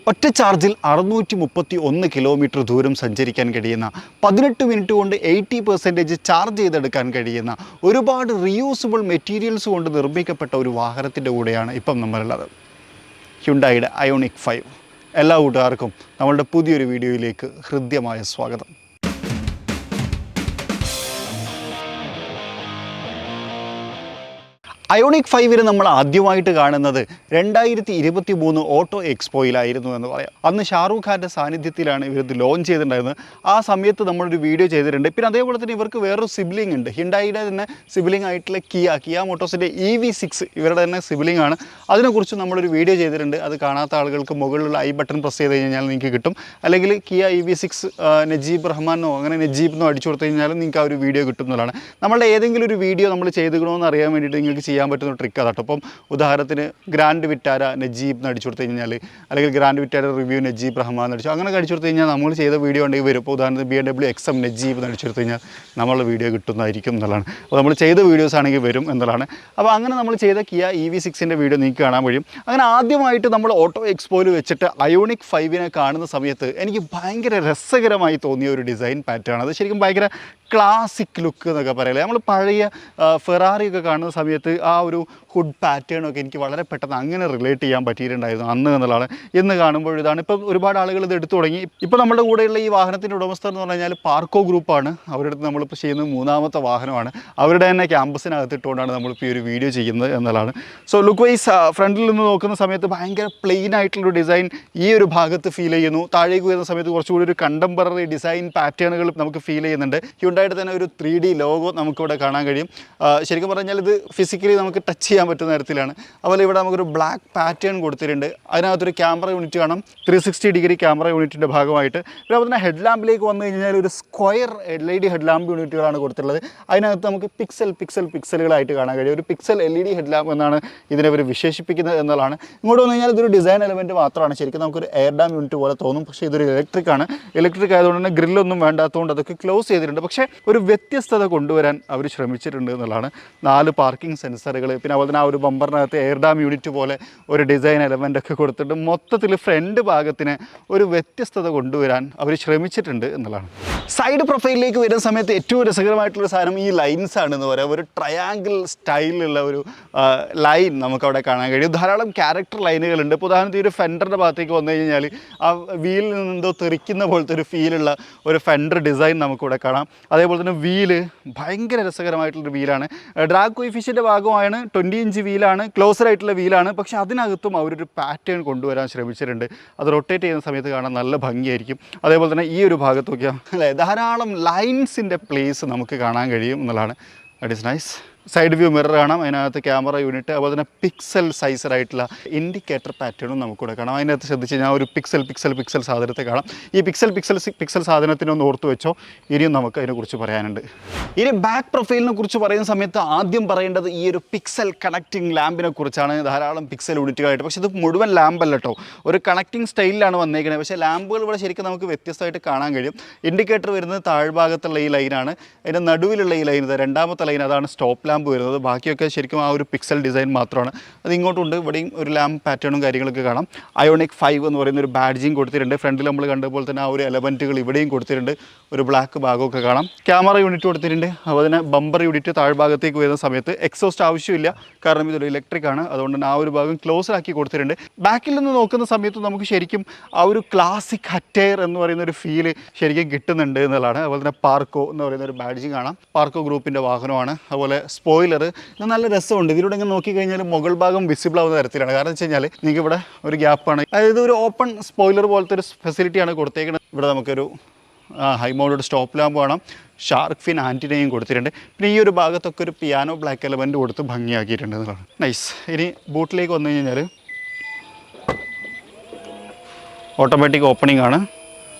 ഒറ്റ ചാർജിൽ 631 കിലോമീറ്റർ ദൂരം സഞ്ചരിക്കാൻ കഴിയുന്ന 18 മിനിറ്റ് കൊണ്ട് 80% ചാർജ് ചെയ്തെടുക്കാൻ കഴിയുന്ന ഒരുപാട് റീയൂസബിൾ മെറ്റീരിയൽസ് കൊണ്ട് നിർമ്മിക്കപ്പെട്ട ഒരു വാഹനത്തിൻ്റെ കൂടെയാണ് ഇപ്പം നമ്മളുള്ളത്. ഹ്യുണ്ടായിയുടെ അയോണിക് 5. എല്ലാ കൂട്ടുകാർക്കും നമ്മളുടെ പുതിയൊരു വീഡിയോയിലേക്ക് ഹൃദ്യമായ സ്വാഗതം. അയോണിക് 5 നമ്മൾ ആദ്യമായിട്ട് കാണുന്നത് 2023 ഓട്ടോ എക്സ്പോയിലായിരുന്നു എന്ന് പറയാം. അന്ന് ഷാറൂഖ് ഖാൻ്റെ സാന്നിധ്യത്തിലാണ് ഇവരിത് ലോഞ്ച് ചെയ്തിട്ടുണ്ടായിരുന്നത്. ആ സമയത്ത് നമ്മളൊരു വീഡിയോ ചെയ്തിട്ടുണ്ട്. പിന്നെ അതേപോലെ തന്നെ ഇവർക്ക് വേറൊരു സിബ്ലിംഗ് ഉണ്ട്. ഹ്യുണ്ടായിയുടെ തന്നെ സിബ്ലിംഗ് ആയിട്ടുള്ള കിയ മോട്ടോഴ്സിൻ്റെ EV6 ഇവരുടെ തന്നെ സിബ്ലിംഗ് ആണ്. അതിനെക്കുറിച്ച് നമ്മളൊരു വീഡിയോ ചെയ്തിട്ടുണ്ട്. അത് കാണാത്ത ആളുകൾക്ക് മുകളിലുള്ള ഐ ബട്ടൺ പ്രസ് ചെയ്ത് കഴിഞ്ഞാൽ നിങ്ങൾക്ക് കിട്ടും. അല്ലെങ്കിൽ കിയ EV6 നജീബ് റഹ്മാനോ അങ്ങനെ നജീബെന്നോ അടിച്ചു കൊടുത്തു കഴിഞ്ഞാലും നിങ്ങൾക്ക് ആ ഒരു വീഡിയോ കിട്ടുന്നതാണ്. നമ്മളുടെ ഏതെങ്കിലും ഒരു വീഡിയോ നമ്മൾ ചെയ്തുകണമെന്ന് അറിയാൻ വേണ്ടിയിട്ട് നിങ്ങൾക്ക് ചെയ്യാൻ പറ്റുന്ന ട്രിക്ക് അതാട്ടോ. അപ്പം ഉദാഹരണത്തിന് ഗ്രാൻഡ് വിറ്റാര നജീബ് എന്ന് അടിച്ചു കൊടുത്തു കഴിഞ്ഞാൽ, അല്ലെങ്കിൽ grand Vitara review Najeeb Rahman അടിച്ചു അങ്ങനെ അടിച്ചു കൊടുത്തു കഴിഞ്ഞാൽ നമ്മൾ ചെയ്ത വീഡിയോ ഉണ്ടെങ്കിൽ വരും. ഇപ്പോൾ ഉദാഹരണത്തിന് BMW XM നജീബ് എന്ന് അടിച്ചു കൊടുത്തു കഴിഞ്ഞാൽ നമ്മളുടെ വീഡിയോ കിട്ടുന്നതായിരിക്കും എന്നുള്ളതാണ്. അപ്പോൾ നമ്മൾ ചെയ്ത വീഡിയോസ് ആണെങ്കിൽ വരും എന്നുള്ളതാണ്. അപ്പോൾ അങ്ങനെ നമ്മൾ ചെയ്ത കിയ EV6ൻ്റെ വീഡിയോ നിങ്ങൾക്ക് കാണാൻ കഴിയും. അങ്ങനെ ആദ്യമായിട്ട് നമ്മൾ ഓട്ടോ എക്സ്പോയിൽ വെച്ചിട്ട് അയോണിക് 5 കാണുന്ന സമയത്ത് എനിക്ക് ഭയങ്കര രസകരമായി തോന്നിയ ഒരു ഡിസൈൻ പാറ്റേൺ. അത് ശരിക്കും ഭയങ്കര ക്ലാസിക് ലുക്ക് എന്നൊക്കെ പറയില്ലേ. നമ്മൾ പഴയ ഫെറാറിയൊക്കെ കാണുന്ന സമയത്ത് ആ ഒരു ഹുഡ് പാറ്റേണൊക്കെ എനിക്ക് വളരെ പെട്ടെന്ന് അങ്ങനെ റിലേറ്റ് ചെയ്യാൻ പറ്റിയിട്ടുണ്ടായിരുന്നു അന്ന് എന്നുള്ളതാണ്. ഇന്ന് കാണുമ്പോൾ ഇതാണ്. ഇപ്പം ഒരുപാട് ആളുകൾ ഇത് എടുത്തു തുടങ്ങി. ഇപ്പോൾ നമ്മുടെ കൂടെയുള്ള ഈ വാഹനത്തിൻ്റെ ഉടമസ്ഥർ എന്ന് പറഞ്ഞു കഴിഞ്ഞാൽ പാർക്കോ ഗ്രൂപ്പാണ്. അവരുടെ അടുത്ത് നമ്മളിപ്പോൾ ചെയ്യുന്നത് 3ാമത്തെ വാഹനമാണ്. അവരുടെ തന്നെ ക്യാമ്പസിനകത്തിട്ടുകൊണ്ടാണ് നമ്മളിപ്പോൾ ഈ ഒരു വീഡിയോ ചെയ്യുന്നത് എന്നുള്ളതാണ്. സോ ലുക്ക് വൈസ് ഫ്രണ്ടിൽ നിന്ന് നോക്കുന്ന സമയത്ത് ഭയങ്കര പ്ലെയിൻ ആയിട്ടുള്ളൊരു ഡിസൈൻ ഈ ഒരു ഭാഗത്ത് ഫീൽ ചെയ്യുന്നു. താഴേക്ക് വരുന്ന സമയത്ത് കുറച്ചുകൂടി ഒരു കണ്ടംപററി ഡിസൈൻ പാറ്റേണുകൾ നമുക്ക് ഫീൽ ചെയ്യുന്നുണ്ട്. ഹ്യുണ്ടായിട്ട് തന്നെ ഒരു 3D ലോഗോ നമുക്കിവിടെ കാണാൻ കഴിയും. ശരിക്കും പറഞ്ഞാൽ ഇത് ഫിസിക്കലി നമുക്ക് ടച്ച് ചെയ്യാൻ പറ്റുന്ന തരത്തിലാണ്. അതുപോലെ ഇവിടെ നമുക്കൊരു ബ്ലാക്ക് പാറ്റേൺ കൊടുത്തിട്ടുണ്ട്. അതിനകത്തൊരു ക്യാമറ യൂണിറ്റ് കാണാം, 360 ഡിഗ്രി ക്യാമറ യൂണിറ്റിൻ്റെ ഭാഗമായിട്ട്. പിന്നെ അതുപോലെ തന്നെ ഹെഡ് ലാമ്പിലേക്ക് വന്നു കഴിഞ്ഞാൽ ഒരു സ്ക്വയർ LED ഹെഡ് ലാമ്പ് യൂണിറ്റുകളാണ് കൊടുത്തിട്ടുള്ളത്. അതിനകത്ത് നമുക്ക് പിക്സലുകളായിട്ട് കാണാൻ കഴിയും. ഒരു പിക്സൽ LED ഹെഡ് ലാമ്പ് എന്നാണ് ഇതിനെ ഇവർ വിശേഷിപ്പിക്കുന്നത് എന്നുള്ളതാണ്. ഇങ്ങോട്ട് വന്നു കഴിഞ്ഞാൽ ഇതൊരു ഡിസൈൻ എലമെൻറ്റ് മാത്രമാണ്. ശരിക്കും നമുക്കൊരു എയർ ഡാം യൂണിറ്റ് പോലെ തോന്നും. പക്ഷേ ഇതൊരു ഇലക്ട്രിക് ആണ്. ഇലക്ട്രിക് ആയതുകൊണ്ട് തന്നെ ഗ്രില്ലൊന്നും വേണ്ടാത്തതുകൊണ്ട് അതൊക്കെ ക്ലോസ് ചെയ്തിട്ടുണ്ട്. പക്ഷേ ഒരു വ്യത്യസ്തത കൊണ്ടുവരാൻ അവർ ശ്രമിച്ചിട്ടുണ്ട് എന്നുള്ളതാണ്. 4 പാർക്കിംഗ് സെൻസറുകൾ, പിന്നെ അതുപോലെ തന്നെ ആ ഒരു ബമ്പറിനകത്ത് എയർ ഡാം യൂണിറ്റ് പോലെ ഒരു ഡിസൈൻ എലമെൻ്റ് ഒക്കെ കൊടുത്തിട്ട് മൊത്തത്തിൽ ഫ്രണ്ട് ഭാഗത്തിന് ഒരു വ്യത്യസ്തത കൊണ്ടുവരാൻ അവർ ശ്രമിച്ചിട്ടുണ്ട് എന്നുള്ളതാണ്. സൈഡ് പ്രൊഫൈലിലേക്ക് വരുന്ന സമയത്ത് ഏറ്റവും രസകരമായിട്ടുള്ള സാധനം ഈ ലൈൻസ് ആണെന്ന് പറയാം. ഒരു ട്രയാങ്കിൾ സ്റ്റൈലിലുള്ള ഒരു ലൈൻ നമുക്കവിടെ കാണാൻ കഴിയും. ധാരാളം ക്യാരക്ടർ ലൈനുകളുണ്ട്. ഇപ്പോൾ ഉദാഹരണത്തിന് ഒരു ഫെൻഡറിൻ്റെ ഭാഗത്തേക്ക് വന്നു കഴിഞ്ഞാൽ ആ വീലിൽ നിന്നെന്തോ തെറിക്കുന്ന പോലത്തെ ഒരു ഫീലുള്ള ഒരു ഫെൻഡർ ഡിസൈൻ നമുക്കിവിടെ കാണാം. അതേപോലെ തന്നെ വീല് ഭയങ്കര രസകരമായിട്ടുള്ളൊരു വീലാണ്. ഡ്രാഗ് കോയിഫിഷ്യൻ്റെ ഭാഗമാണ് 20 ഇഞ്ച് വീലാണ്, ക്ലോസർ ആയിട്ടുള്ള വീലാണ്. പക്ഷേ അതിനകത്തും അവരൊരു പാറ്റേൺ കൊണ്ടുവരാൻ ശ്രമിച്ചിട്ടുണ്ട്. അത് റൊട്ടേറ്റ് ചെയ്യുന്ന സമയത്ത് കാണാൻ നല്ല ഭംഗിയായിരിക്കും. അതേപോലെ തന്നെ ഈ ഒരു ഭാഗത്ത് നോക്കിയാൽ അല്ലേ ധാരാളം ലൈൻസിൻ്റെ പ്ലേസ് നമുക്ക് കാണാൻ കഴിയും എന്നുള്ളതാണ്. That is nice. Side view mirror കാണാം, അതിനകത്ത് ക്യാമറ യൂണിറ്റ്, അതുപോലെ തന്നെ പിക്സൽ സൈസറായിട്ടുള്ള ഇൻഡിക്കേറ്റർ പാറ്റേണും നമുക്കിവിടെ കാണാം. അതിനകത്ത് ശ്രദ്ധിച്ച് കഴിഞ്ഞാൽ ഒരു പിക്സൽ സാധനത്തെ കാണാം. ഈ പിക്സൽ സാധനത്തിനൊന്ന് ഓർത്ത് വെച്ചോ. ഇനിയും നമുക്ക് അതിനെക്കുറിച്ച് പറയാനുണ്ട്. ഇനി ബാക്ക് പ്രൊഫൈലിനെ കുറിച്ച് പറയുന്ന സമയത്ത് ആദ്യം പറയേണ്ടത് ഈ ഒരു പിക്സൽ കണക്റ്റിംഗ് ലാമ്പിനെ കുറിച്ചാണ്. ധാരാളം പിക്സൽ യൂണിറ്റുകളായിട്ട്. പക്ഷേ ഇത് മുഴുവൻ ലാമ്പല്ല കേട്ടോ, ഒരു കണക്റ്റിംഗ് സ്റ്റൈലിലാണ് വന്നേക്കുന്നത്. പക്ഷേ ലാമ്പുകൾ ഇവിടെ ശരിക്കും നമുക്ക് വ്യത്യസ്തമായിട്ട് കാണാൻ കഴിയും. ഇൻഡിക്കേറ്റർ വരുന്നത് താഴ്ഭാഗത്തുള്ള ഈ ലൈനാണ്. അതിൻ്റെ നടുവിലുള്ള ഈ ലൈൻ, 2ാമത്തെ ലൈൻ, അതാണ് സ്റ്റോപ്പ് ലാമ്പ് വരുന്നത്. ബാക്കിയൊക്കെ ശരിക്കും ആ ഒരു പിക്സൽ ഡിസൈൻ മാത്രമാണ്. അത് ഇങ്ങോട്ടുണ്ട്. ഇവിടെയും ഒരു ലാമ്പ് പാറ്റേണും കാര്യങ്ങളൊക്കെ കാണാം. അയോണിക് 5 എന്ന് പറയുന്ന ഒരു ബാഡ്ജിങ് കൊടുത്തിട്ടുണ്ട്. ഫ്രണ്ടിൽ നമ്മൾ കണ്ടതുപോലെ തന്നെ ആ ഒരു എലമെൻറ്റുകൾ ഇവിടെയും കൊടുത്തിട്ടുണ്ട്. ഒരു ബ്ലാക്ക് ഭാഗമൊക്കെ കാണാം. ക്യാമറ യൂണിറ്റ് കൊടുത്തിട്ടുണ്ട്. അതുപോലെ തന്നെ ബമ്പർ യൂണിറ്റ് താഴ്ഭാഗത്തേക്ക് വരുന്ന സമയത്ത് എക്സോസ്റ്റ് ആവശ്യമില്ല, കാരണം ഇതൊരു ഇലക്ട്രിക് ആണ്. അതുകൊണ്ട് തന്നെ ആ ഒരു ഭാഗം ക്ലോസ് ആക്കി കൊടുത്തിട്ടുണ്ട്. ബാക്കിൽ നിന്ന് നോക്കുന്ന സമയത്ത് നമുക്ക് ശരിക്കും ആ ഒരു ക്ലാസിക് ഹറ്റയർ എന്ന് പറയുന്ന ഒരു ഫീല് ശരിക്കും കിട്ടുന്നുണ്ട് എന്നുള്ളതാണ്. അതുപോലെ തന്നെ പാർക്കോ എന്ന് പറയുന്ന ഒരു ബാഡ്ജിങ് കാണാം. പാർക്കോ ഗ്രൂപ്പിൻ്റെ വാഹനമാണ്. അതുപോലെ സ്പോയിലർ നല്ല രസമുണ്ട്. ഇതിലൂടെ ഇങ്ങനെ നോക്കിക്കഴിഞ്ഞാൽ മുകൾ ഭാഗം വിസിബിൾ ആവുന്ന തരത്തിലാണ്. കാരണം വെച്ച് കഴിഞ്ഞാൽ നിങ്ങൾക്ക് ഇവിടെ ഒരു ഗ്യാപ്പാണ്. അതായത് ഒരു ഓപ്പൺ സ്പോയിലർ പോലത്തെ ഒരു ഫെസിലിറ്റിയാണ് കൊടുത്തേക്കുന്നത്. ഇവിടെ നമുക്കൊരു ഹൈ മൗണ്ടഡ് സ്റ്റോപ്പ് ലാമ്പ് കാണാം. ഷാർക്ക് ഫിൻ ആൻറ്റിനയും കൊടുത്തിട്ടുണ്ട്. പിന്നെ ഈ ഒരു ഭാഗത്തൊക്കെ ഒരു പിയാനോ ബ്ലാക്ക് എലമെൻറ്റ് കൊടുത്ത് ഭംഗിയാക്കിയിട്ടുണ്ട് എന്നുള്ളതാണ്. നൈസ്. ഇനി ബൂട്ടിലേക്ക് വന്നു കഴിഞ്ഞാൽ ഓട്ടോമാറ്റിക് ഓപ്പണിംഗ് ആണ്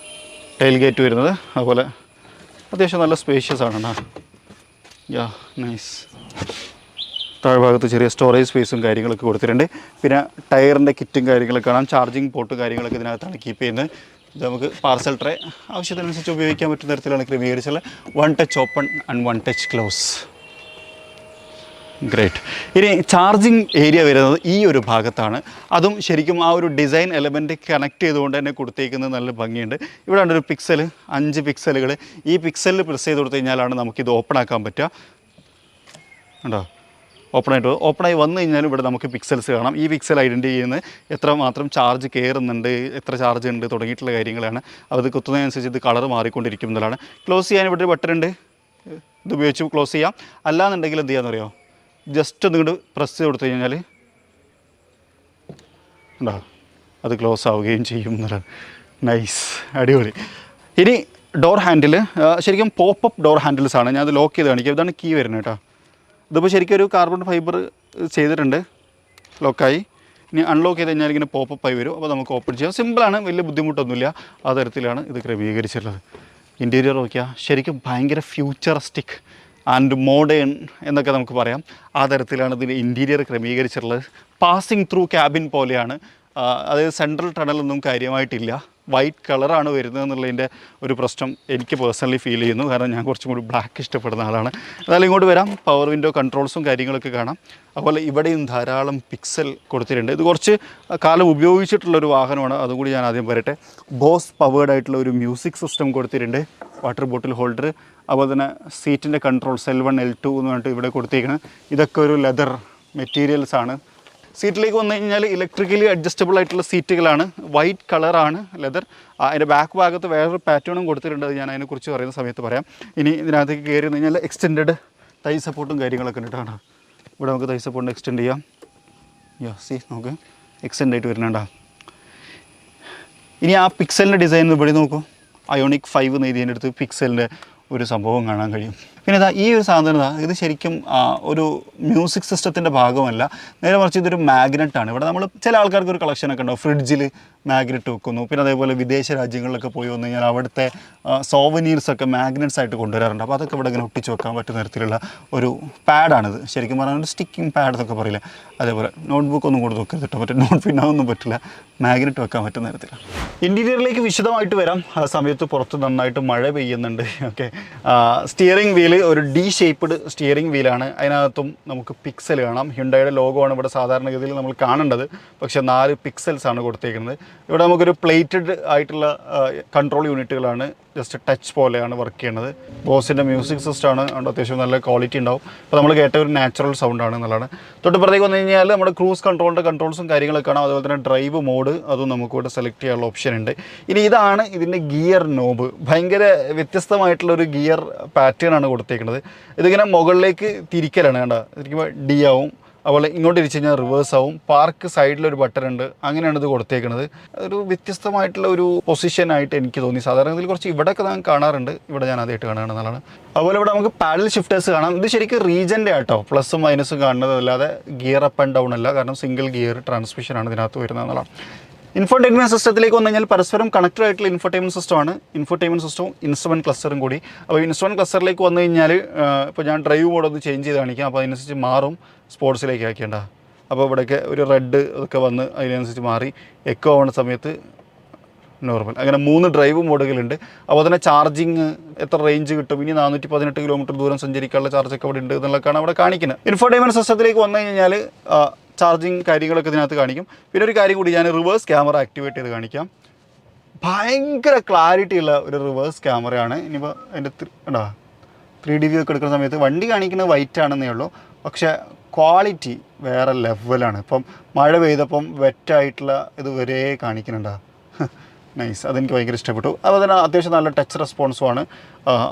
ടെയിൽ ഗേറ്റ് വരുന്നത്. അതുപോലെ അത്യാവശ്യം നല്ല സ്പേഷ്യസ് ആണ്. യാ നൈസ്. താഴ്ഭാഗത്ത് ചെറിയ സ്റ്റോറേജ് സ്പേസും കാര്യങ്ങളൊക്കെ കൊടുത്തിട്ടുണ്ട്. പിന്നെ ടയറിൻ്റെ കിറ്റും കാര്യങ്ങളൊക്കെ കാണാം. ചാർജിങ് പോർട്ട് കാര്യങ്ങളൊക്കെ ഇതിനകത്താണ് കീപ്പ് ചെയ്യുന്നത്. ഇത് നമുക്ക് പാർസൽ ട്രേ ആവശ്യത്തിനനുസരിച്ച് ഉപയോഗിക്കാൻ പറ്റുന്ന തരത്തിലാണ് ക്രമീകരിച്ചുള്ള 1 touch open and 1 touch close. Great. ഇനി ചാർജിങ് ഏരിയ വരുന്നത് ഈ ഒരു ഭാഗത്താണ്. അതും ശരിക്കും ആ ഒരു ഡിസൈൻ എലമെൻറ്റ് കണക്ട് ചെയ്തുകൊണ്ട് തന്നെ കൊടുത്തേക്കുന്നത് നല്ല ഭംഗിയുണ്ട്. ഇവിടെ ഉണ്ടൊരു പിക്സൽ, 5 പിക്സലുകൾ. ഈ പിക്സലിൽ പ്രസ് ചെയ്ത് കൊടുത്തു കഴിഞ്ഞാലാണ് നമുക്കിത് ഓപ്പൺ ആക്കാൻ പറ്റുക. ഉണ്ടോ? ഓപ്പണായി വന്നു കഴിഞ്ഞാലും ഇവിടെ നമുക്ക് പിക്സൽസ് കാണാം. ഈ പിക്സൽ ഐഡൻറ്റിഫൈ ചെയ്യുന്നത് എത്രമാത്രം ചാർജ് കയറുന്നുണ്ട്, എത്ര ചാർജ് ഉണ്ട് തുടങ്ങിയിട്ടുള്ള കാര്യങ്ങളാണ്. അത് കുത്തുന്നതിനനുസരിച്ച് ഇത് കളർ മാറിക്കൊണ്ടിരിക്കും എന്നുള്ളതാണ്. ക്ലോസ് ചെയ്യാൻ ഇവിടെ ഒരു ബട്ടൺ ഉണ്ട്, ഇത് ഉപയോഗിച്ച് ക്ലോസ് ചെയ്യാം. അല്ലാന്നുണ്ടെങ്കിൽ എന്ത് ചെയ്യാമെന്ന് അറിയാമോ? ജസ്റ്റ് ഒന്നുകൊണ്ട് പ്രസ് ചെയ്ത് കൊടുത്തു കഴിഞ്ഞാൽ ഉണ്ടോ, അത് ക്ലോസ് ആവുകയും ചെയ്യും എന്നുള്ളതാണ്. നൈസ്, അടിപൊളി. ഇനി ഡോർ ഹാൻഡിൽ ശരിക്കും പോപ്പപ്പ് ഡോർ ഹാൻഡിൽസാണ്. ഞാൻ അത് ലോക്ക് ചെയ്ത് കാണിക്കാം. ഇതാണ് കീ വരുന്നത് കേട്ടോ. ഇതിപ്പോൾ ശരിക്കും ഒരു കാർബൺ ഫൈബർ ചെയ്തിട്ടുണ്ട്, ലോക്കായി. ഇനി അൺലോക്ക് ചെയ്ത് കഴിഞ്ഞാൽ ഇങ്ങനെ പോപ്പപ്പ് ആയി വരും. അപ്പോൾ നമുക്ക് ഓപ്പൺ ചെയ്യാം. സിമ്പിളാണ്, വലിയ ബുദ്ധിമുട്ടൊന്നുമില്ല. ആ തരത്തിലാണ് ഇത് ക്രമീകരിച്ചിട്ടുള്ളത്. ഇൻറ്റീരിയർ നോക്കിയാൽ ശരിക്കും ഭയങ്കര ഫ്യൂച്ചറിസ്റ്റിക് ആൻഡ് മോഡേൺ എന്നൊക്കെ നമുക്ക് പറയാം. ആ തരത്തിലാണ് ഇതിൻ്റെ ഇൻറ്റീരിയർ ക്രമീകരിച്ചിട്ടുള്ളത്. പാസിങ് ത്രൂ ക്യാബിൻ പോലെയാണ്. അതായത് സെൻട്രൽ ടണലൊന്നും കാര്യമായിട്ടില്ല. വൈറ്റ് കളറാണ് വരുന്നത് എന്നുള്ളതിൻ്റെ ഒരു പ്രശ്നം എനിക്ക് പേഴ്സണലി ഫീൽ ചെയ്യുന്നു. കാരണം ഞാൻ കുറച്ചും കൂടി ബ്ലാക്ക് ഇഷ്ടപ്പെടുന്ന ആളാണ്. എന്നാലും ഇങ്ങോട്ട് വരാം, പവർ വിൻഡോ കൺട്രോൾസും കാര്യങ്ങളൊക്കെ കാണാം. അതുപോലെ ഇവിടെയും ധാരാളം പിക്സൽ കൊടുത്തിട്ടുണ്ട്. ഇത് കുറച്ച് കാലം ഉപയോഗിച്ചിട്ടുള്ളൊരു വാഹനമാണ്, അതുകൂടി ഞാൻ ആദ്യം പറയട്ടെ. ബോസ് പവേർഡ് ആയിട്ടുള്ള ഒരു മ്യൂസിക് സിസ്റ്റം കൊടുത്തിട്ടുണ്ട്, വാട്ടർ ബോട്ടിൽ ഹോൾഡർ. അതുപോലെ തന്നെ സീറ്റിൻ്റെ കൺട്രോൾസ് L1 L2 എന്ന് പറഞ്ഞിട്ട് ഇവിടെ കൊടുത്തിരിക്കുന്നത്. ഇതൊക്കെ ഒരു ലെതർ മെറ്റീരിയൽസാണ്. സീറ്റിലേക്ക് വന്നു കഴിഞ്ഞാൽ ഇലക്ട്രിക്കലി അഡ്ജസ്റ്റബിൾ ആയിട്ടുള്ള സീറ്റുകളാണ്. വൈറ്റ് കളറാണ് ലെതർ. അതിൻ്റെ ബാക്ക് ഭാഗത്ത് വേറൊരു പാറ്റേണും കൊടുത്തിട്ടുണ്ട്, അത് ഞാൻ അതിനെക്കുറിച്ച് പറയുന്ന സമയത്ത് പറയാം. ഇനി ഇതിനകത്തേക്ക് കയറി വന്നു കഴിഞ്ഞാൽ എക്സ്റ്റെൻഡ് തൈ സപ്പോർട്ടും കാര്യങ്ങളൊക്കെ ഉണ്ട് കേട്ടോ. ഇവിടെ നമുക്ക് തൈ സപ്പോർട്ടിന് എക്സ്റ്റെൻഡ് ചെയ്യാം. നമുക്ക് എക്സ്റ്റെൻഡ് ആയിട്ട് വരുന്നുണ്ടോ. ഇനി ആ പിക്സലിൻ്റെ ഡിസൈൻ ഇവിടെ നോക്കൂ. അയോണിക് 5 എന്ന് എഴുതിയതിൻ്റെ അടുത്ത് പിക്സലിൻ്റെ ഒരു സംഭവം കാണാൻ കഴിയും. പിന്നെ ഇതാ ഈ ഒരു സാധനം, ഇത് ശരിക്കും ഒരു മ്യൂസിക് സിസ്റ്റത്തിൻ്റെ ഭാഗമല്ല, നേരെ മറിച്ച് ഇതൊരു മാഗ്നറ്റാണ്. ഇവിടെ നമ്മൾ ചില ആൾക്കാർക്ക് ഒരു കളക്ഷനൊക്കെ ഉണ്ടാവും, ഫ്രിഡ്ജിൽ മാഗ്നറ്റ് വെക്കുന്നു. പിന്നെ അതേപോലെ വിദേശ രാജ്യങ്ങളിലൊക്കെ പോയി വന്നു കഴിഞ്ഞാൽ അവിടുത്തെ സോവനീർസൊക്കെ മാഗ്നറ്റ്സ് ആയിട്ട് കൊണ്ടുവരാറുണ്ട്. അപ്പോൾ അതൊക്കെ ഇവിടെ ഇങ്ങനെ ഒട്ടിച്ച് വെക്കാൻ പറ്റുന്ന തരത്തിലുള്ള ഒരു പാഡാണിത്. ശരിക്കും പറഞ്ഞാൽ ഒരു സ്റ്റിക്കിംഗ് പാഡ് എന്നൊക്കെ പറയില്ല, അതേപോലെ നോട്ട്ബുക്ക് ഒന്നും കൂടെ വെക്കരുത് കേട്ടോ. മറ്റേ നോട്ട് പിന്നൊന്നും പറ്റില്ല, മാഗ്നറ്റ് വെക്കാൻ പറ്റുന്ന തരത്തിലാണ്. ഇൻറ്റീരിയറിലേക്ക് വിശദമായിട്ട് വരാം. ആ സമയത്ത് പുറത്ത് നന്നായിട്ട് മഴ പെയ്യുന്നുണ്ട്. ഓക്കെ, സ്റ്റിയറിംഗ് വീല് ഒരു ഡി ഷേപ്പ്ഡ് സ്റ്റിയറിംഗ് വീലാണ്. അതിനകത്തും നമുക്ക് പിക്സൽ കാണാം. ഹ്യുണ്ടായുടെ ലോഗോ ആണ് ഇവിടെ സാധാരണഗതിയിൽ നമ്മൾ കാണേണ്ടത്, പക്ഷേ 4 പിക്സൽസാണ് കൊടുത്തേക്കുന്നത്. ഇവിടെ നമുക്കൊരു പ്ലേറ്റഡ് ആയിട്ടുള്ള കൺട്രോൾ യൂണിറ്റുകളാണ്, ജസ്റ്റ് ടച്ച് പോലെയാണ് വർക്ക് ചെയ്യുന്നത്. ബോസിൻ്റെ മ്യൂസിക് സിസ്റ്റമാണ്, അതുകൊണ്ട് അത്യാവശ്യം നല്ല ക്വാളിറ്റി ഉണ്ടാവും. അപ്പോൾ നമ്മൾ കേട്ട ഒരു നാച്ചുറൽ സൗണ്ടാണ് എന്നുള്ളതാണ്. തൊട്ടിപ്പുറത്തേക്ക് വന്നു കഴിഞ്ഞാൽ നമ്മുടെ ക്രൂസ് കൺട്രോളിൻ്റെ കൺട്രോൾസും കാര്യങ്ങളൊക്കെ കാണാം. അതുപോലെ തന്നെ ഡ്രൈവ് മോഡ്, അതും നമുക്കിവിടെ സെലക്ട് ചെയ്യാനുള്ള ഓപ്ഷൻ ഉണ്ട്. ഇനി ഇതാണ് ഇതിൻ്റെ ഗിയർ നോബ്. ഭയങ്കര വ്യത്യസ്തമായിട്ടുള്ളൊരു ഗിയർ പാറ്റേൺ ആണ് കൊടുത്തേക്കുന്നത്. ഇതിങ്ങനെ മുകളിലേക്ക് തിരിക്കലാണ്, കണ്ടോ. തിരിക്കുമ്പോൾ ഡി ആവും, അതുപോലെ ഇങ്ങോട്ട് തിരിച്ച് കഴിഞ്ഞാൽ റിവേഴ്സ് ആവും. പാർക്ക് സൈഡിലൊരു ബട്ടൺ ഉണ്ട്, അങ്ങനെയാണ് ഇത് കൊടുത്തേക്കുന്നത്. ഒരു വ്യത്യസ്തമായിട്ടുള്ള ഒരു പൊസിഷനായിട്ട് എനിക്ക് തോന്നി. സാധാരണ ഇതിൽ കുറച്ച് ഇവിടെയൊക്കെ ഞാൻ കാണാറുണ്ട്, ഇവിടെ ഞാൻ ആദ്യമായിട്ട് കാണുകയാണെന്നുള്ളതാണ്. അതുപോലെ ഇവിടെ നമുക്ക് പാഡൽ ഷിഫ്റ്റേഴ്സ് കാണാം. ഇത് ശരിക്കും റീജൻ്റെ ആട്ടോ, പ്ലസും മൈനസും കാണുന്നത്, അല്ലാതെ ഗിയർ അപ്പ് ആൻഡ് ഡൗൺ അല്ല. കാരണം സിംഗിൾ ഗിയർ ട്രാൻസ്മിഷനാണ് ഇതിനകത്ത് വരുന്നത് എന്നുള്ളതാണ്. ഇൻഫോർടൈൻമെൻറ്റ് സിസ്റ്റത്തിലേക്ക് വന്നു കഴിഞ്ഞാൽ പരസ്പരം കണക്റ്റഡ് ആയിട്ടുള്ള ഇൻഫോർടൈൻമെൻറ്റ് സിസ്റ്റമാണ്. ഇൻഫോർടൈൻമെൻറ്റ് സിസ്റ്റവും ഇൻസ്ട്രുമെൻറ്റ് ക്ലസ്റ്ററും കൂടി. അപ്പോൾ ഇൻസ്ട്രുമെൻറ്റ് ക്ലസ്റ്ററിലേക്ക് വന്നു കഴിഞ്ഞാൽ ഇപ്പോൾ ഞാൻ ഡ്രൈവ് മോഡ് ഒന്ന് ചേഞ്ച് ചെയ്ത് കാണിക്കാം. അപ്പോൾ അതിനനുസരിച്ച് മാറും. സ്പോർട്സിലേക്ക് ആക്കേണ്ട. അപ്പോൾ ഇവിടെയൊക്കെ ഒരു റെഡ് ഇതൊക്കെ വന്ന് അതിനനുസരിച്ച് മാറി. എക്കോ ആവുന്ന സമയത്ത് നോർമൽ. അങ്ങനെ 3 ഡ്രൈവ് മോഡുകളുണ്ട്. അപ്പോൾ തന്നെ ചാർജിങ് എത്ര റേഞ്ച് കിട്ടും, ഇനി 418 കിലോമീറ്റർ ദൂരം സഞ്ചരിക്കാനുള്ള ചാർജൊക്കെ അവിടെ ഉണ്ട് എന്നുള്ളതൊക്കെയാണ് അവിടെ കാണിക്കുന്നത്. ഇൻഫോർടൈൻമെൻറ്റ് സിസ്റ്റത്തിലേക്ക് വന്നു കഴിഞ്ഞാൽ ചാർജിങ് കാര്യങ്ങളൊക്കെ ഇതിനകത്ത് കാണിക്കും. പിന്നെ ഒരു കാര്യം കൂടി, ഞാൻ റിവേഴ്സ് ക്യാമറ ആക്ടിവേറ്റ് ചെയ്ത് കാണിക്കാം. ഭയങ്കര ക്ലാരിറ്റി ഉള്ള ഒരു റിവേഴ്സ് ക്യാമറയാണ്. ഇനിയിപ്പോൾ അതിൻ്റെ 3D വ്യൂ ഒക്കെ എടുക്കുന്ന സമയത്ത് വണ്ടി കാണിക്കുന്നത് വൈറ്റ് ആണെന്നേ ഉള്ളൂ, പക്ഷേ ക്വാളിറ്റി വേറെ ലെവലാണ്. ഇപ്പം മഴ പെയ്തപ്പം വെറ്റായിട്ടുള്ള ഇത് വരെ കാണിക്കുന്നുണ്ടോ. നൈസ്, അതെനിക്ക് ഭയങ്കര ഇഷ്ടപ്പെട്ടു. അതുപോലെ തന്നെ അത്യാവശ്യം നല്ല ടച്ച് റെസ്പോൺസുമാണ്,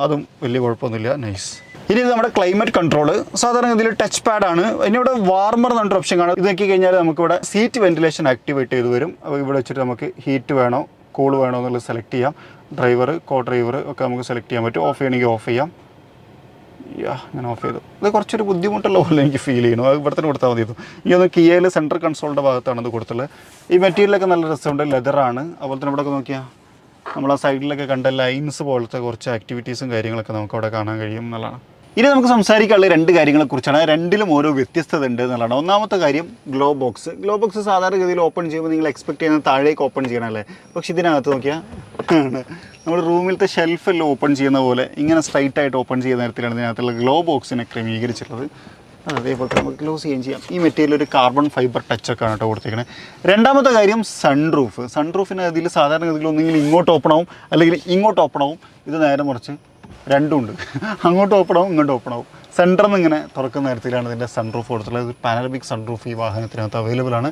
അതും വലിയ കുഴപ്പമൊന്നുമില്ല. നൈസ്. ഇനി ഇത് നമ്മുടെ ക്ലൈമറ്റ് കൺട്രോൾ. സാധാരണ ഇതിൽ ടച്ച് പാഡാണ്. ഇനി ഇവിടെ വാർമർ എന്ന് പറഞ്ഞൊരു ഓപ്ഷൻ കാണും. ഇത് നോക്കി കഴിഞ്ഞാൽ നമുക്കിവിടെ സീറ്റ് വെന്റിലേഷൻ ആക്ടിവേറ്റ് ചെയ്ത് വരും. അപ്പോൾ ഇവിടെ വെച്ചിട്ട് നമുക്ക് ഹീറ്റ് വേണോ കൂൾ വേണോ എന്നുള്ളത് സെലക്ട് ചെയ്യാം. ഡ്രൈവർ, കോ ഡ്രൈവർ ഒക്കെ നമുക്ക് സെലക്ട് ചെയ്യാൻ പറ്റും. ഓഫ് ചെയ്യണമെങ്കിൽ ഓഫ് ചെയ്യാം. ഞാൻ ഓഫ് ചെയ്തു. ഇത് കുറച്ചൊരു ബുദ്ധിമുട്ടുള്ള പോലെ എനിക്ക് ഫീൽ ചെയ്യണം. അത് ഇവിടെ തന്നെ കൊടുത്താൽ മതിയായിരുന്നു. ഈ ഒന്ന് കിയയിൽ സെൻട്രൽ കൺസോളിൻ്റെ ഭാഗത്താണ് ഇത് കൊടുത്തുള്ളത്. ഈ മെറ്റീരിയലൊക്കെ നല്ല രസമുണ്ട്, ലെതറാണ്. അതുപോലെ തന്നെ ഇവിടെ നോക്കിയാൽ നമ്മൾ ആ സൈഡിലൊക്കെ കണ്ട ലൈൻസ് പോലത്തെ കുറച്ച് ആക്ടിവിറ്റീസും കാര്യങ്ങളൊക്കെ നമുക്ക് അവിടെ കാണാൻ കഴിയും എന്നുള്ളതാണ്. ഇനി നമുക്ക് സംസാരിക്കാനുള്ള 2 കാര്യങ്ങളെക്കുറിച്ചാണ്. രണ്ടിലും ഓരോ വ്യത്യസ്തത ഉണ്ട് എന്നുള്ളതാണ്. ഒന്നാമത്തെ കാര്യം ഗ്ലോ ബോക്സ്. ഗ്ലോ ബോക്സ് സാധാരണഗതിയിൽ ഓപ്പൺ ചെയ്യുമ്പോൾ നിങ്ങൾ എക്സ്പെക്ട് ചെയ്യുന്നത് താഴേക്ക് ഓപ്പൺ ചെയ്യണമല്ലേ. പക്ഷേ ഇതിനകത്ത് നോക്കിയാൽ നമ്മൾ റൂമിലത്തെ ഷെൽഫെല്ലാം ഓപ്പൺ ചെയ്യുന്ന പോലെ ഇങ്ങനെ സ്ട്രൈറ്റ് ആയിട്ട് ഓപ്പൺ ചെയ്യുന്ന തരത്തിലാണ് ഇതിനകത്തുള്ള ഗ്ലോ ബോക്സിനെ ക്രമീകരിച്ചിട്ടുള്ളത്. അതേപോലെ നമുക്ക് ക്ലോസ് ചെയ്യുകയും ചെയ്യാം. ഈ മെറ്റീരിയൽ ഒരു കാർബൺ ഫൈബർ ടച്ചൊക്കെ ആണ് കേട്ടോ കൊടുത്തേക്കണേ. രണ്ടാമത്തെ കാര്യം സൺറൂഫിന് അതിൽ സാധാരണ ഗതിയിൽ ഒന്നെങ്കിൽ ഇങ്ങോട്ട് ഓപ്പൺ ആവും അല്ലെങ്കിൽ ഇങ്ങോട്ട് ഓപ്പൺ ആവും. ഇത് നേരെ മറിച്ച് രണ്ടും ഉണ്ട്, അങ്ങോട്ട് ഓപ്പൺ ആവും ഇങ്ങോട്ട് ഓപ്പൺ ആവും. സെൻറ്ററിൽ നിന്ന് ഇങ്ങനെ തുറക്കുന്ന തരത്തിലാണ് ഇതിൻ്റെ സൺറൂഫ് കൊടുത്തിട്ടുള്ളത്. പാനോറമിക് സൺറൂഫ് ഈ വാഹനത്തിനകത്ത് അവൈലബിൾ ആണ്.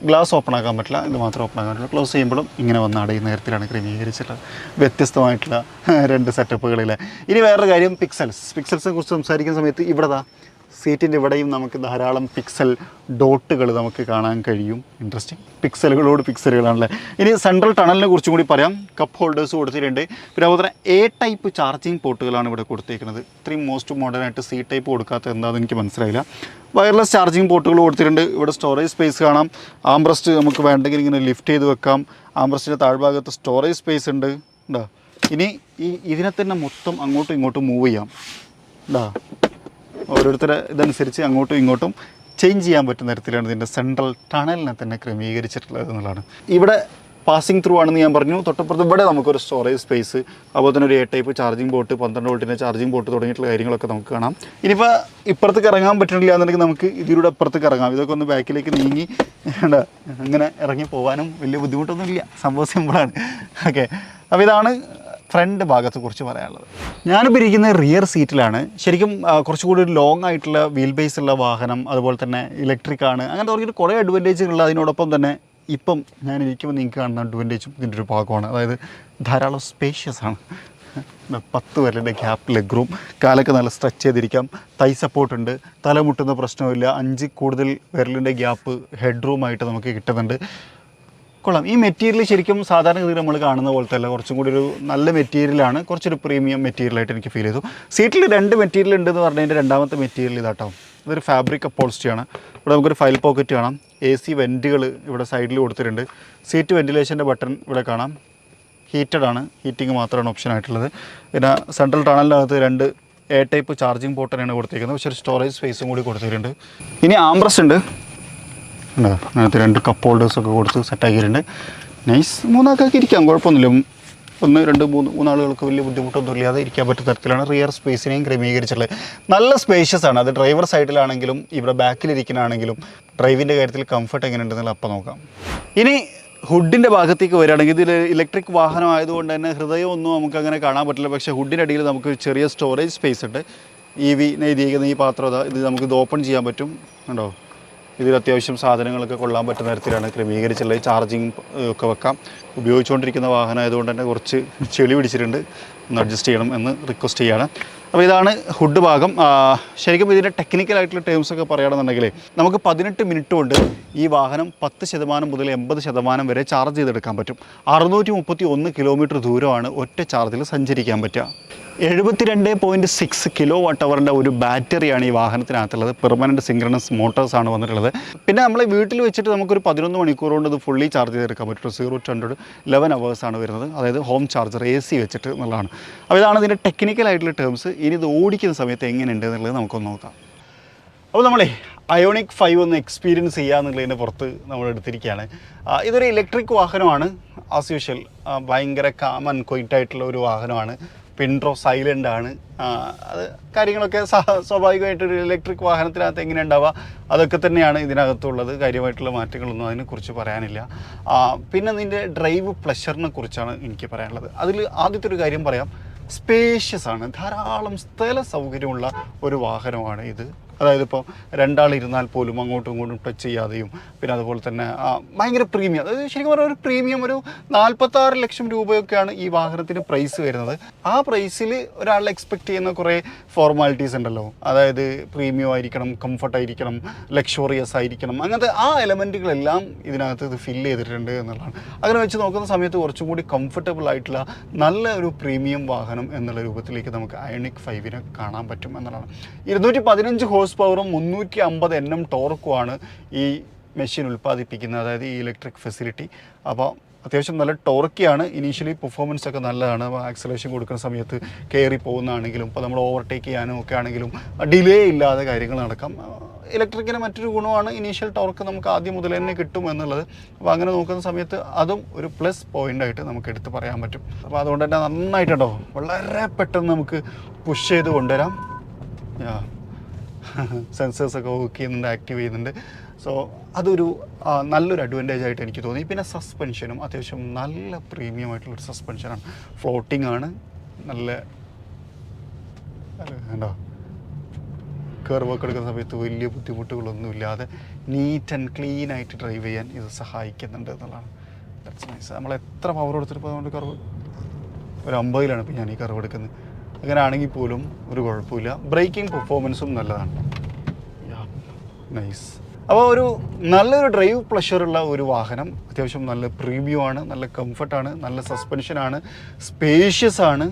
ഗ്ലാസ് ഓപ്പൺ ആക്കാൻ പറ്റില്ല, ഇത് മാത്രം ഓപ്പൺ ആക്കാൻ പറ്റില്ല. ക്ലോസ് ചെയ്യുമ്പോഴും ഇങ്ങനെ വന്ന് അടയുന്ന തരത്തിലാണ് ക്രമീകരിച്ചിട്ടുള്ളത്. വ്യത്യസ്തമായിട്ടുള്ള 2 സെറ്റപ്പുകളിൽ. ഇനി വേറൊരു കാര്യം, പിക്സൽസിനെ കുറിച്ച് സംസാരിക്കുന്ന സമയത്ത് ഇവിടെ സീറ്റിൻ്റെ ഇവിടെയും നമുക്ക് ധാരാളം പിക്സൽ ഡോട്ടുകൾ നമുക്ക് കാണാൻ കഴിയും. ഇൻട്രസ്റ്റിംഗ്, പിക്സലുകളോട് പിക്സലുകളാണല്ലേ. ഇനി സെൻട്രൽ ടണലിനെ കുറിച്ചും കൂടി പറയാം. കപ്പ് ഹോൾഡേഴ്സ് കൊടുത്തിട്ടുണ്ട്. പിന്നെ അതുപോലെ എ ടൈപ്പ് ചാർജിങ് പോർട്ടുകളാണ് ഇവിടെ കൊടുത്തേക്കുന്നത്. ഇത്രയും മോസ്റ്റ് മോഡേൺ ആയിട്ട് സി ടൈപ്പ് കൊടുക്കാത്ത എന്താണെന്ന് എനിക്ക് മനസ്സിലായില്ല. വയർലെസ് ചാർജിങ് പോർട്ടുകൾ കൊടുത്തിട്ടുണ്ട്. ഇവിടെ സ്റ്റോറേജ് സ്പേസ് കാണാം. ആംബ്രസ്റ്റ് നമുക്ക് വേണ്ടെങ്കിൽ ഇങ്ങനെ ലിഫ്റ്റ് ചെയ്ത് വെക്കാം. ആംബ്രസ്റ്റിൻ്റെ താഴ്ഭാഗത്ത് സ്റ്റോറേജ് സ്പേസ് ഉണ്ട്. ഉണ്ടോ? ഇനി ഇതിനെ തന്നെ മൊത്തം അങ്ങോട്ടും ഇങ്ങോട്ടും മൂവ് ചെയ്യാം. ഉണ്ടോ? ഓരോരുത്തരെ ഇതനുസരിച്ച് അങ്ങോട്ടും ഇങ്ങോട്ടും ചേഞ്ച് ചെയ്യാൻ പറ്റുന്ന തരത്തിലാണ് ഇതിൻ്റെ സെൻട്രൽ ടണലിനെ തന്നെ ക്രമീകരിച്ചിട്ടുള്ളത് എന്നുള്ളതാണ്. ഇവിടെ പാസിംഗ് ത്രൂ ആണെന്ന് ഞാൻ പറഞ്ഞു. തൊട്ടപ്പുറത്ത് ഇവിടെ നമുക്കൊരു സ്റ്റോറേജ് സ്പേസ്, അതുപോലെ തന്നെ ഒരു എ ടൈപ്പ് ചാർജിങ് പോർട്ട്, 12 വോൾട്ടിൻ്റെ ചാർജിങ് പോർട്ട് തുടങ്ങിയിട്ടുള്ള കാര്യങ്ങളൊക്കെ നമുക്ക് കാണാം. ഇനിയിപ്പോൾ ഇപ്പുറത്തേക്ക് ഇറങ്ങാൻ പറ്റുന്നില്ല എന്നുണ്ടെങ്കിൽ നമുക്ക് ഇതിലൂടെ അപ്പുറത്തേക്ക് ഇറങ്ങാം. ഇതൊക്കെ ഒന്ന് ബാക്കിലേക്ക് നീങ്ങി അങ്ങനെ ഇറങ്ങി പോകാനും വലിയ ബുദ്ധിമുട്ടൊന്നുമില്ല. സംഭവം സിമ്പിളാണ്. ഓക്കെ, അപ്പോൾ ഇതാണ് ഫ്രണ്ട് ഭാഗത്തെക്കുറിച്ച് പറയാനുള്ളത്. ഞാനിപ്പോൾ ഇരിക്കുന്നത് റിയർ സീറ്റിലാണ്. ശരിക്കും കുറച്ചുകൂടി ഒരു ലോങ് ആയിട്ടുള്ള വീൽ ബേസ് ഉള്ള വാഹനം, അതുപോലെ തന്നെ ഇലക്ട്രിക് ആണ്. അങ്ങനെ തുടങ്ങിയിട്ട് കുറേ അഡ്വാൻറ്റേജുകൾ. അതിനോടൊപ്പം തന്നെ ഇപ്പം ഞാൻ ഇരിക്കുമ്പോൾ നിങ്ങൾക്ക് കാണുന്ന അഡ്വാൻറ്റേജും ഇതിൻ്റെ ഒരു ഭാഗമാണ്. അതായത് ധാരാളം സ്പേഷ്യസ് ആണ്. 10 വിരലിൻ്റെ ഗ്യാപ്പ് ലെഗ് റൂം, കാലൊക്കെ നല്ല സ്ട്രെച്ച് ചെയ്തിരിക്കാം. തൈ സപ്പോർട്ടുണ്ട്, തലമുട്ടുന്ന പ്രശ്നമില്ല. 5 കൂടുതൽ വിരലിൻ്റെ ഗ്യാപ്പ് ഹെഡ് റൂമായിട്ട് നമുക്ക് കിട്ടുന്നുണ്ട്. കൊള്ളാം. ഈ മെറ്റീരിയൽ ശരിക്കും സാധാരണ ഗതിയിൽ നമ്മൾ കാണുന്ന പോലത്തെ അല്ല, കുറച്ചും കൂടി ഒരു നല്ല മെറ്റീരിയലാണ്. കുറച്ചൊരു പ്രീമിയം മെറ്റീരിയലായിട്ട് എനിക്ക് ഫീൽ ചെയ്തു. സീറ്റിൽ 2 മെറ്റീരിയൽ ഉണ്ടെന്ന് പറഞ്ഞതിൻ്റെ രണ്ടാമത്തെ മെറ്റീരിയൽ ഇതാട്ടോ. ഇതൊരു ഫാബ്രിക് അപ്പോൾസ്റ്റിയാണ്. ഇവിടെ നമുക്കൊരു ഫയൽ പോക്കറ്റ് കാണാം. AC വെൻറ്റുകൾ ഇവിടെ സൈഡിൽ കൊടുത്തിട്ടുണ്ട്. സീറ്റ് വെൻറ്റിലേഷൻ്റെ ബട്ടൺ ഇവിടെ കാണാം. ഹീറ്റഡ് ആണ്, ഹീറ്റിംഗ് മാത്രമാണ് ഓപ്ഷൻ ആയിട്ടുള്ളത്. പിന്നെ സെൻട്രൽ ടണലിനകത്ത് 2 എ ടൈപ്പ് ചാർജിങ് പോർട്ടനാണ് കൊടുത്തിരിക്കുന്നത്. പക്ഷേ ഒരു സ്റ്റോറേജ് സ്പേസും കൂടി കൊടുത്തിട്ടുണ്ട്. ഇനി ആംബ്രസ്റ്റ് ഉണ്ട്. അതിനകത്ത് 2 കപ്പ് ഹോൾഡേഴ്സൊക്കെ കൊടുത്ത് സെറ്റാക്കിയിട്ടുണ്ട്. നൈസ്. 3 ആൾക്കാർക്ക് ഇരിക്കാം, കുഴപ്പമൊന്നുമില്ല. 1, 2, 3 ആളുകൾക്ക് വലിയ ബുദ്ധിമുട്ടൊന്നും ഇല്ലാതെ ഇരിക്കാൻ പറ്റുന്ന തരത്തിലാണ് റിയർ സ്പേസിനെയും ക്രമീകരിച്ചിട്ടുള്ളത്. നല്ല സ്പേഷ്യസ് ആണ്. അത് ഡ്രൈവർ സൈഡിലാണെങ്കിലും ഇവിടെ ബാക്കിലിരിക്കാനാണെങ്കിലും ഡ്രൈവിൻ്റെ കാര്യത്തിൽ കംഫർട്ട് എങ്ങനെയുണ്ടെന്നുള്ള അപ്പം നോക്കാം. ഇനി ഹുഡിൻ്റെ ഭാഗത്തേക്ക് വരികയാണെങ്കിൽ ഇതിൽ ഇലക്ട്രിക് വാഹനം ആയതുകൊണ്ട് തന്നെ ഹൃദയമൊന്നും നമുക്ക് അങ്ങനെ കാണാൻ പറ്റില്ല. പക്ഷേ ഹുഡിൻ്റെ അടിയിൽ നമുക്ക് ചെറിയ സ്റ്റോറേജ് സ്പേസ് ഉണ്ട്. EV എഴുതിയിരിക്കുന്ന ഈ പാത്രം ഇത് നമുക്കിത് ഓപ്പൺ ചെയ്യാൻ പറ്റും. ഉണ്ടോ? ഇതിൽ അത്യാവശ്യം സാധനങ്ങളൊക്കെ കൊള്ളാൻ പറ്റുന്ന തരത്തിലാണ് ക്രമീകരിച്ചുള്ളത്. ചാർജിങ് ഒക്കെ വെക്കാം. ഉപയോഗിച്ചുകൊണ്ടിരിക്കുന്ന വാഹനം ആയതുകൊണ്ട് തന്നെ കുറച്ച് ചെളി പിടിച്ചിട്ടുണ്ട്, ഒന്ന് അഡ്ജസ്റ്റ് ചെയ്യണം എന്ന് റിക്വസ്റ്റ് ചെയ്യാണ്. അപ്പോൾ ഇതാണ് ഹുഡ് ഭാഗം. ശരിക്കും ഇതിൻ്റെ ടെക്നിക്കലായിട്ടുള്ള ടേംസൊക്കെ പറയുകയാണെന്നുണ്ടെങ്കിൽ നമുക്ക് 18 മിനിറ്റ് കൊണ്ട് ഈ വാഹനം 10% മുതൽ 80% വരെ ചാർജ് ചെയ്തെടുക്കാൻ പറ്റും. 631 കിലോമീറ്റർ ദൂരമാണ് ഒറ്റ ചാർജിൽ സഞ്ചരിക്കാൻ പറ്റുക. 72.6 കിലോ വാട്ട് അവറിൻ്റെ ഒരു ബാറ്ററിയാണ് ഈ വാഹനത്തിനകത്തുള്ളത്. പെർമനൻറ്റ് സിങ്ക്രണസ് മോട്ടോഴ്സാണ് വന്നിട്ടുള്ളത്. പിന്നെ നമ്മൾ വീട്ടിൽ വെച്ചിട്ട് നമുക്കൊരു 11 മണിക്കൂർ കൊണ്ട് ഇത് ഫുള്ളി ചാർജ് ചെയ്തെടുക്കാൻ പറ്റും. 0 to 100 11 അവേഴ്സാണ് വരുന്നത്. അതായത് ഹോം ചാർജർ AC വെച്ചിട്ട് എന്നുള്ളതാണ്. അപ്പോൾ ഇതാണ് ഇതിൻ്റെ ടെക്നിക്കലായിട്ടുള്ള ടേംസ്. ഇനി ഇത് ഓടിക്കുന്ന സമയത്ത് എങ്ങനെയുണ്ട് എന്നുള്ളത് നമുക്കൊന്ന് നോക്കാം. അപ്പോൾ നമ്മളെ അയോണിക് 5 ഒന്ന് എക്സ്പീരിയൻസ് ചെയ്യുക എന്നുള്ളതിൻ്റെ പുറത്ത് നമ്മൾ എടുത്തിരിക്കുകയാണ്. ഇതൊരു ഇലക്ട്രിക് വാഹനമാണ്. ആസ് യൂഷ്വൽ ഭയങ്കര കാം ആൻഡ് ക്വൈറ്റായിട്ടുള്ള ഒരു വാഹനമാണ്. പിൻട്രോ സൈലൻ്റ് ആണ്. അത് കാര്യങ്ങളൊക്കെ സ്വാഭാവികമായിട്ടൊരു ഇലക്ട്രിക് വാഹനത്തിനകത്ത് എങ്ങനെ ഉണ്ടാവുക അതൊക്കെ തന്നെയാണ് ഇതിനകത്തുള്ളത്. കാര്യമായിട്ടുള്ള മാറ്റങ്ങളൊന്നും അതിനെക്കുറിച്ച് പറയാനില്ല. പിന്നെ ഇതിൻ്റെ ഡ്രൈവ് പ്ലഷറിനെ കുറിച്ചാണ് എനിക്ക് പറയാനുള്ളത്. അതിൽ ആദ്യത്തെ ഒരു കാര്യം പറയാം, സ്പേഷ്യസ് ആണ്. ധാരാളം സ്ഥല സൗകര്യമുള്ള ഒരു വാഹനമാണ് ഇത്. അതായത് ഇപ്പോൾ 2 ആൾ ഇരുന്നാൽ പോലും അങ്ങോട്ടും ഇങ്ങോട്ടും ടച്ച് ചെയ്യാതെയും, പിന്നെ അതുപോലെ തന്നെ ഭയങ്കര പ്രീമിയം, അതായത് ശരിക്കും പറഞ്ഞാൽ ഒരു പ്രീമിയം ഒരു 46 ലക്ഷം രൂപയൊക്കെയാണ് ഈ വാഹനത്തിന് പ്രൈസ് വരുന്നത്. ആ പ്രൈസിൽ ഒരാൾ എക്സ്പെക്റ്റ് ചെയ്യുന്ന കുറേ ഫോർമാലിറ്റീസ് ഉണ്ടല്ലോ. അതായത് പ്രീമിയം ആയിരിക്കണം, കംഫർട്ടായിരിക്കണം, ലക്ഷറിയസ് ആയിരിക്കണം, അങ്ങനത്തെ ആ എലമെൻറ്റുകളെല്ലാം ഇതിനകത്ത് ഇത് ഫില്ല് ചെയ്തിട്ടുണ്ട് എന്നുള്ളതാണ്. അങ്ങനെ വെച്ച് നോക്കുന്ന സമയത്ത് കുറച്ചും കൂടി കംഫർട്ടബിൾ ആയിട്ടുള്ള നല്ല ഒരു പ്രീമിയം വാഹനം എന്നുള്ള രൂപത്തിലേക്ക് നമുക്ക് അയോണിക് 5 കാണാൻ പറ്റും എന്നുള്ളതാണ്. 215 ഹോഴ്സ് പവറും 350 Nm ടോർക്കുമാണ് ഈ മെഷീൻ ഉൽപ്പാദിപ്പിക്കുന്നത്, അതായത് ഈ ഇലക്ട്രിക് ഫെസിലിറ്റി. അപ്പോൾ അത്യാവശ്യം നല്ല ടോർക്കിയാണ്. ഇനീഷ്യലി പെർഫോമൻസ് ഒക്കെ നല്ലതാണ്. ആക്സലേഷൻ കൊടുക്കുന്ന സമയത്ത് കയറി പോകുന്നതാണെങ്കിലും ഇപ്പോൾ നമ്മൾ ഓവർടേക്ക് ചെയ്യാനും ഒക്കെ ആണെങ്കിലും ഡിലേ ഇല്ലാതെ കാര്യങ്ങൾ നടക്കാം. ഇലക്ട്രിക്കിന് മറ്റൊരു ഗുണമാണ് ഇനീഷ്യൽ ടോർക്ക് നമുക്ക് ആദ്യം മുതൽ തന്നെ കിട്ടും എന്നുള്ളത്. അപ്പോൾ അങ്ങനെ നോക്കുന്ന സമയത്ത് അതും ഒരു പ്ലസ് പോയിൻ്റായിട്ട് നമുക്ക് എടുത്ത് പറയാൻ പറ്റും. അപ്പോൾ അതുകൊണ്ട് തന്നെ നന്നായിട്ടുണ്ടോ വളരെ പെട്ടെന്ന് നമുക്ക് പുഷ് ചെയ്ത് കൊണ്ടുവരാം. സെൻസേഴ്സൊക്കെ വർക്ക് ചെയ്യുന്നുണ്ട്, ആക്റ്റീവ് ചെയ്യുന്നുണ്ട്. സോ അതൊരു നല്ലൊരു അഡ്വാൻറ്റേജ് ആയിട്ട് എനിക്ക് തോന്നി. പിന്നെ സസ്പെൻഷനും അത്യാവശ്യം നല്ല പ്രീമിയം ആയിട്ടുള്ളൊരു സസ്പെൻഷനാണ്. ഫ്ലോട്ടിംഗ് ആണ്, നല്ല കണ്ടോ കർവൊക്കെ എടുക്കുന്ന സമയത്ത് വലിയ ബുദ്ധിമുട്ടുകളൊന്നും ഇല്ലാതെ നീറ്റ് ആൻഡ് ക്ലീൻ ആയിട്ട് ഡ്രൈവ് ചെയ്യാൻ ഇത് സഹായിക്കുന്നുണ്ട് എന്നുള്ളതാണ്. That's nice. നമ്മൾ എത്ര പവർ കൊടുത്തിട്ട് അതുകൊണ്ട് കർവ് ഒരു 50-ലാണ് ഇപ്പോൾ ഞാൻ ഈ കർവ് എടുക്കുന്നത്. അങ്ങനെ ആണെങ്കിൽ പോലും ഒരു കുഴപ്പമില്ല. ബ്രേക്കിംഗ് പെർഫോമൻസും നല്ലതാണ്. നൈസ്. അപ്പോൾ ഒരു നല്ലൊരു ഡ്രൈവ് പ്ലഷറുള്ള ഒരു വാഹനം, അത്യാവശ്യം നല്ല പ്രീമിയം ആണ്, നല്ല കംഫർട്ടാണ്, നല്ല സസ്പെൻഷനാണ്, സ്പേഷ്യസ് ആണ്.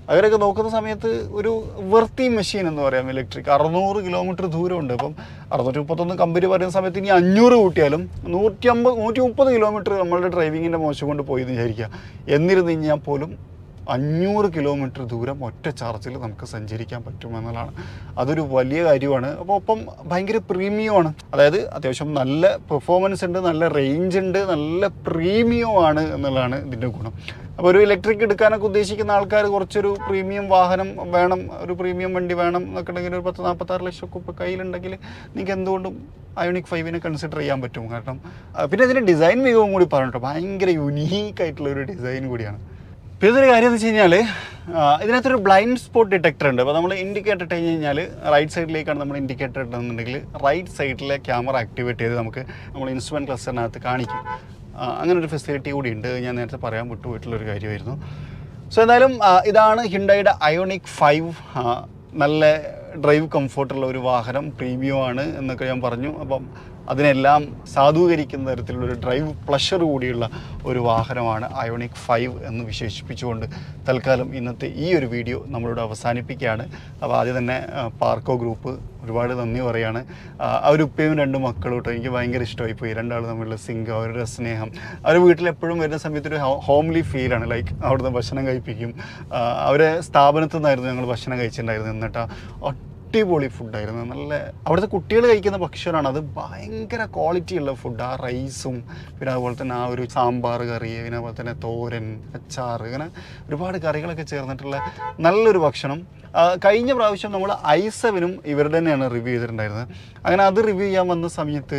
അങ്ങനെയൊക്കെ നോക്കുന്ന സമയത്ത് ഒരു വെർത്തി മെഷീൻ എന്ന് പറയാം. ഇലക്ട്രിക് 600 കിലോമീറ്റർ ദൂരമുണ്ട്. അപ്പം 631 കമ്പനി പറയുന്ന സമയത്ത് ഇനി 500 കൂട്ടിയാലും 130 കിലോമീറ്റർ നമ്മളുടെ ഡ്രൈവിങ്ങിൻ്റെ മോശം കൊണ്ട് പോയി എന്ന് വിചാരിക്കുക. എന്നിരുന്നു കഴിഞ്ഞാൽ പോലും 500 കിലോമീറ്റർ ദൂരം ഒറ്റ ചാർജിൽ നമുക്ക് സഞ്ചരിക്കാൻ പറ്റുമെന്നുള്ളതാണ്. അതൊരു വലിയ കാര്യമാണ്. അപ്പോൾ ഒപ്പം ഭയങ്കര പ്രീമിയമാണ്. അതായത് അത്യാവശ്യം നല്ല പെർഫോമൻസ് ഉണ്ട്, നല്ല റേഞ്ച് ഉണ്ട്, നല്ല പ്രീമിയമാണ് എന്നുള്ളതാണ് ഇതിൻ്റെ ഗുണം. അപ്പോൾ ഒരു ഇലക്ട്രിക് എടുക്കാനൊക്കെ ഉദ്ദേശിക്കുന്ന ആൾക്കാർ കുറച്ചൊരു പ്രീമിയം വാഹനം വേണം, ഒരു പ്രീമിയം വണ്ടി വേണം എന്നൊക്കെ ഉണ്ടെങ്കിൽ ഒരു 10-46 ലക്ഷം ഇപ്പോൾ കയ്യിലുണ്ടെങ്കിൽ നിങ്ങൾക്ക് എന്തുകൊണ്ടും അയോണിക് 5 കൺസിഡർ ചെയ്യാൻ പറ്റും. കാരണം പിന്നെ ഇതിൻ്റെ ഡിസൈൻ മികവും കൂടി പറഞ്ഞിട്ടോ, ഭയങ്കര യുനീക്കായിട്ടുള്ളൊരു ഡിസൈൻ കൂടിയാണ്. പിന്നെ ഇതൊരു കാര്യം എന്ന് വെച്ച് കഴിഞ്ഞാൽ ഇതിനകത്തൊരു ബ്ലൈൻഡ് സ്പോട്ട് ഡിറ്റക്ടർ ഉണ്ട്. അപ്പോൾ നമ്മൾ ഇൻഡിക്കേറ്റർ ഇട്ട് കഴിഞ്ഞാൽ റൈറ്റ് സൈഡിലേക്കാണ് നമ്മൾ ഇൻഡിക്കേറ്റർ ഇടുന്നുണ്ടെങ്കിൽ റൈറ്റ് സൈഡിലെ ക്യാമറ ആക്ടിവേറ്റ് ചെയ്ത് നമുക്ക് നമ്മൾ ഇൻസ്ട്രുമെൻറ്റ് ക്ലസ്റ്ററിനകത്ത് കാണിക്കും. അങ്ങനെ ഒരു ഫെസിലിറ്റി കൂടി ഉണ്ട്. ഞാൻ നേരത്തെ പറയാൻ വിട്ടുപോയിട്ടുള്ളൊരു കാര്യമായിരുന്നു. സോ എന്തായാലും ഇതാണ് ഹ്യുണ്ടായിയുടെ അയോണിക് 5. നല്ല ഡ്രൈവ് കംഫോർട്ടുള്ള ഒരു വാഹനം, പ്രീമിയം ആണ് എന്നൊക്കെ ഞാൻ പറഞ്ഞു. അപ്പം അതിനെല്ലാം സാധൂകരിക്കുന്ന തരത്തിലുള്ളൊരു ഡ്രൈവ് പ്ലഷർ കൂടിയുള്ള ഒരു വാഹനമാണ് അയോണിക് 5 എന്ന് വിശേഷിപ്പിച്ചുകൊണ്ട് തൽക്കാലം ഇന്നത്തെ ഈ ഒരു വീഡിയോ നമ്മളോട് അവസാനിപ്പിക്കുകയാണ്. അപ്പോൾ ആദ്യം തന്നെ പാർക്കോ ഗ്രൂപ്പ് ഒരുപാട് നന്ദി പറയുകയാണ്. അവർ ഉപ്പയും 2 മക്കളും കേട്ടോ, എനിക്ക് ഭയങ്കര ഇഷ്ടമായി പോയി. 2 ആൾ തമ്മിലുള്ള സിങ്ക്, അവരുടെ സ്നേഹം. അവർ വീട്ടിലെപ്പോഴും വരുന്ന സമയത്തൊരു ഹോംലി ഫീലാണ്. ലൈക്ക് അവിടുന്ന് ഭക്ഷണം കഴിപ്പിക്കും. അവരെ സ്ഥാപനത്തിൽ നിന്നായിരുന്നു ഞങ്ങൾ ഭക്ഷണം കഴിച്ചിട്ടുണ്ടായിരുന്നു. എന്നിട്ട് അടിപൊളി ഫുഡായിരുന്നു. നല്ല അവിടുത്തെ കുട്ടികൾ കഴിക്കുന്ന ഭക്ഷണമാണ്. അത് ഭയങ്കര ക്വാളിറ്റിയുള്ള ഫുഡ്. ആ റൈസും പിന്നെ അതുപോലെ തന്നെ ആ ഒരു സാമ്പാർ കറി, പിന്നെ അതുപോലെ തന്നെ തോരൻ, അച്ചാർ, ഇങ്ങനെ ഒരുപാട് കറികളൊക്കെ ചേർന്നിട്ടുള്ള നല്ലൊരു ഭക്ഷണം. കഴിഞ്ഞ പ്രാവശ്യം നമ്മൾ i7 ഇവരുടെ തന്നെയാണ് റിവ്യൂ ചെയ്തിട്ടുണ്ടായിരുന്നത്. അങ്ങനെ അത് റിവ്യൂ ചെയ്യാൻ വന്ന സമയത്ത്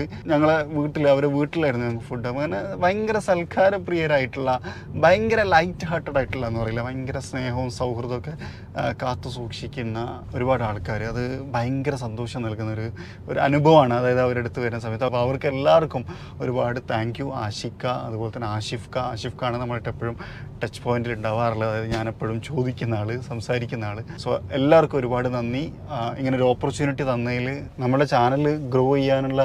അവരെ വീട്ടിലായിരുന്നു ഞങ്ങൾക്ക് ഫുഡ്. അങ്ങനെ ഭയങ്കര സൽക്കാരപ്രിയരായിട്ടുള്ള, ഭയങ്കര ലൈറ്റ് ഹാർട്ടഡ് ആയിട്ടുള്ള എന്ന് പറയില്ല, ഭയങ്കര സ്നേഹവും സൗഹൃദമൊക്കെ കാത്തു സൂക്ഷിക്കുന്ന ഒരുപാട് ആൾക്കാർ. അത് ഭയങ്കര സന്തോഷം നൽകുന്ന ഒരു അനുഭവമാണ്. അതായത് അവരുടെ അടുത്ത് വരുന്ന സമയത്ത്. അപ്പോൾ അവർക്ക് എല്ലാവർക്കും ഒരുപാട് താങ്ക് യു. ആഷിക്ക, അതുപോലെ തന്നെ ആഷിഫ്ക്കാണ് നമ്മളായിട്ട് എപ്പോഴും ടച്ച് പോയിന്റിൽ ഉണ്ടാവാറുള്ളത്. അതായത് ഞാനെപ്പോഴും ചോദിക്കുന്ന ആൾ, സംസാരിക്കുന്ന ആൾ. സോ എല്ലാവർക്കും ഒരുപാട് നന്ദി. ഇങ്ങനൊരു ഓപ്പർച്യൂണിറ്റി തന്നതിൽ നമ്മുടെ ചാനൽ ഗ്രോ ചെയ്യാനുള്ള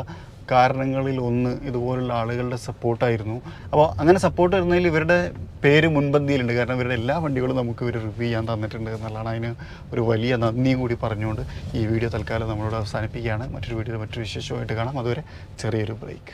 കാരണങ്ങളിൽ ഒന്ന് ഇതുപോലുള്ള ആളുകളുടെ സപ്പോർട്ടായിരുന്നു. അപ്പോൾ അങ്ങനെ സപ്പോർട്ട് വരുന്നതിൽ ഇവരുടെ പേര് മുൻപന്തിയിലുണ്ട്. കാരണം ഇവരുടെ എല്ലാ വണ്ടികളും നമുക്ക് ഇവർ റിവ്യൂ ചെയ്യാൻ തന്നിട്ടുണ്ട് എന്നുള്ളതാണ്. അതിന് ഒരു വലിയ നന്ദിയും കൂടി പറഞ്ഞുകൊണ്ട് ഈ വീഡിയോ തൽക്കാലം നമ്മളോട് അവസാനിപ്പിക്കുകയാണ്. മറ്റൊരു വീഡിയോയിൽ മറ്റൊരു വിശേഷമായിട്ട് കാണാം. അതുവരെ ചെറിയൊരു ബ്രേക്ക്.